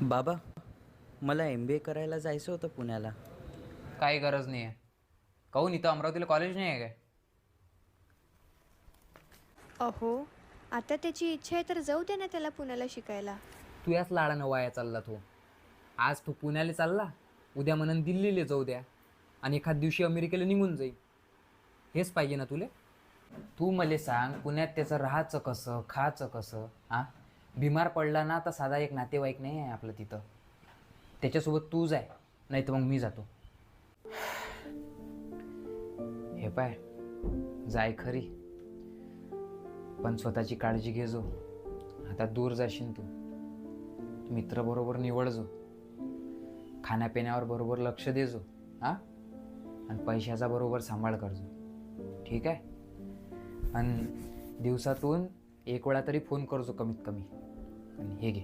बाबा, मला MBA करायला जायचं होतं पुण्याला. काही गरज नाही आहे. काहून इथं अमरावतीला कॉलेज नाही आहे काय? अहो, आता त्याची इच्छा आहे तर जाऊ दे ना त्याला पुण्याला शिकायला. तू याच लाडानं वाया चालला तो. आज तो पुण्याला चालला, उद्या म्हणून दिल्लीला जाऊ द्या आणि एखाद दिवशी अमेरिकेला निघून जाईल. हेच पाहिजे ना तुले? तू मला सांग, पुण्यात त्याचं राहायचं कसं, खायचं कसं? बिमार पडला ना तर साधा एक नातेवाईक नाही आहे आपलं तिथं. त्याच्यासोबत तू जाय, नाही तर मग मी जातो. हे पाय, जाय खरी, पण स्वतःची काळजी घे जो. आता दूर जाशील तू, मित्र बरोबर निवड जो, खाण्यापिण्यावर बरोबर लक्ष दे जो, आणि पैशाचा बरोबर सांभाळ करजो. ठीक आहे? आणि दिवसातून एक वेळा तरी फोन करजो कमीत कमी. आणि हे घे.